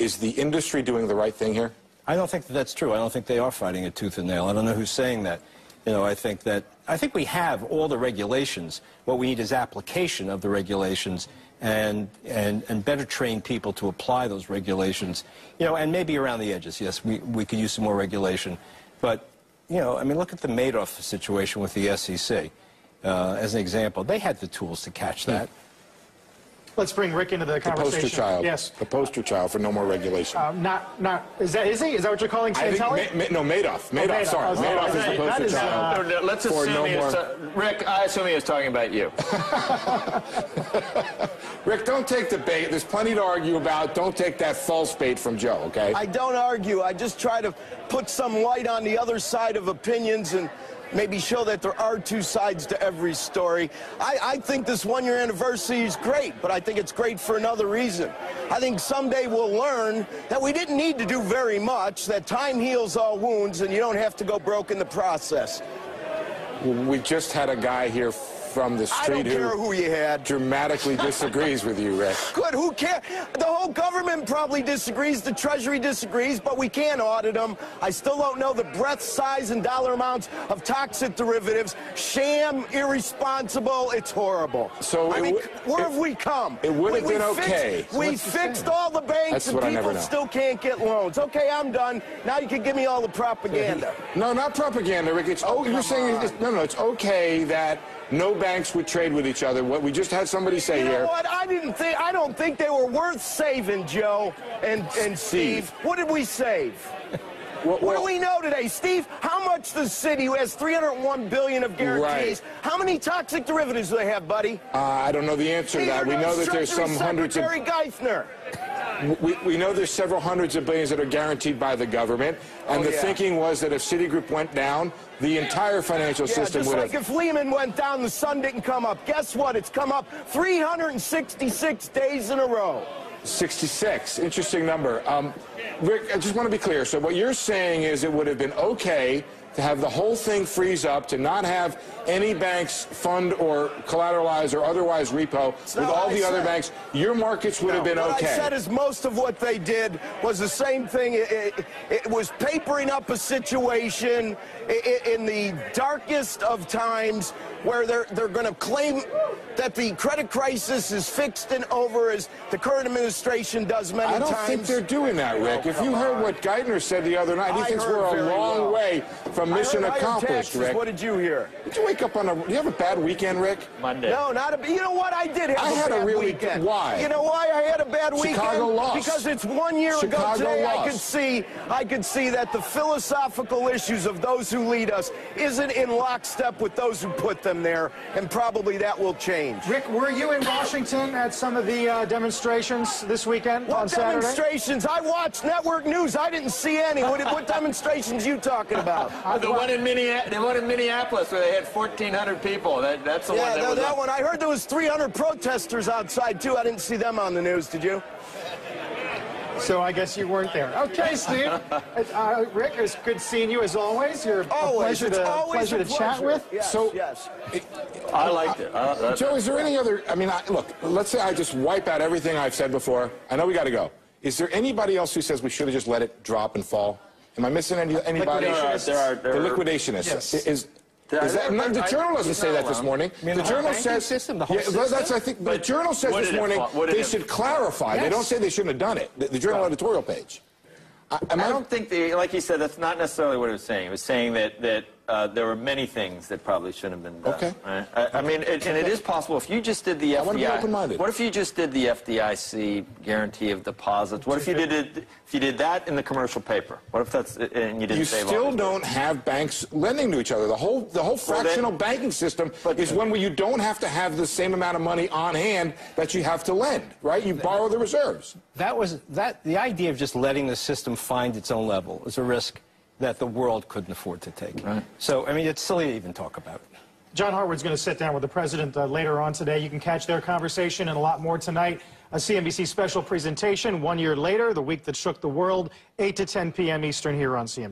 Is the industry doing the right thing here? I don't think that's true. I don't think they are fighting a tooth and nail. I don't know who's saying that. You know, I think we have all the regulations. What we need is application of the regulations and better train people to apply those regulations. You know, and maybe around the edges. Yes, we could use some more regulation. But, you know, I mean, look at the Madoff situation with the SEC. As an example, they had the tools to catch that. Let's bring Rick into the conversation. The poster child. Yes. The poster child for no more regulation. Is he? Is that what you're calling Santelli? No, Madoff. Madoff, sorry. Madoff is the poster child. Let's assume Rick, I assume he was talking about you. Rick, don't take the bait. There's plenty to argue about. Don't take that false bait from Joe, okay? I don't argue. I just try to put some light on the other side of opinions and maybe show that there are two sides to every story. I think this one-year anniversary is great, but I think it's great for another reason. I think someday we'll learn that we didn't need to do very much, that time heals all wounds, and you don't have to go broke in the process. We just had a guy here from the street who you had. Dramatically disagrees with you, Rick. Good, who cares? The whole government probably disagrees, the Treasury disagrees, but we can't audit them. I still don't know the breadth, size, and dollar amounts of toxic derivatives. Sham, irresponsible, it's horrible. So I mean, where have we come? It would have been okay. We fixed all the banks and people still can't get loans. Okay, I'm done. Now you can give me all the propaganda. No, not propaganda, Rick. It's you're saying it's okay that no banks would trade with each other. What we just had somebody say here. You know what? I don't think they were worth saving, Joe and Steve. What did we save? What do we know today, Steve? How much the city, who has $301 billion of guarantees, how many toxic derivatives do they have, buddy? I don't know the answer to that. We know that there's some hundreds of. Geithner. We know there's several hundreds of billions that are guaranteed by the government, and the thinking was that if Citigroup went down, the entire financial system would have. Just like if Lehman went down, the sun didn't come up. Guess what? It's come up 366 days in a row. 66. Interesting number. Rick, I just want to be clear. So what you're saying is it would have been okay to have the whole thing freeze up, to not have any banks fund or collateralize or otherwise repo with all the other banks. Your markets would have been okay. What I said is most of what they did was the same thing. It was papering up a situation in the darkest of times where they're going to claim that the credit crisis is fixed and over, as the current administration does many times. I don't think they're doing that, Rick. If you heard what Geithner said the other night, he thinks we're a long way from mission accomplished, Rick. What did you hear? Did you wake up on a... Do you have a bad weekend, Rick? Monday. No, not a... You know what? I did have a bad weekend. Why? You know why I had a bad weekend? Chicago lost. Because it's 1 year ago today. I could see that the philosophical issues of those who lead us isn't in lockstep with those who put them there, and probably that will change. Rick, were you in Washington at some of the demonstrations this weekend on Saturday? What demonstrations? I watched network news. I didn't see any. What demonstrations you talking about? The one in Minneapolis where they had 1,400 people. That's the one that was that one. I heard there was 300 protesters outside, too. I didn't see them on the news. Did you? So I guess you weren't there. Okay, Steve. Rick, it's good seeing you as always. You're a pleasure to chat with. Yes, yes. I liked it. Joe, is there any other... I mean, look, let's say I just wipe out everything I've said before. I know we got to go. Is there anybody else who says we should have just let it drop and fall? Am I missing anybody? There the liquidationists. Yes. The Journal doesn't say that this morning. The Journal says... I think the Journal says this morning they should clarify. They don't say they shouldn't have done it. The Journal editorial page. I don't think, like you said, that's not necessarily what it was saying. It was saying that there were many things that probably shouldn't have been done. Okay. Right? I mean, and it is possible if you just did the FDIC. I want to be open-minded. What if you just did the FDIC guarantee of deposits? What if you did that in the commercial paper? What if that's and you didn't save all? You still don't have banks lending to each other. The whole fractional banking system is one where you don't have to have the same amount of money on hand that you have to lend, right? You borrow the reserves. The idea of just letting the system find its own level is a risk that the world couldn't afford to take. Right. So, I mean, it's silly to even talk about it. John Hartward's going to sit down with the president later on today. You can catch their conversation and a lot more tonight. A CNBC special presentation 1 year later, the week that shook the world, 8 to 10 p.m. Eastern here on CNBC.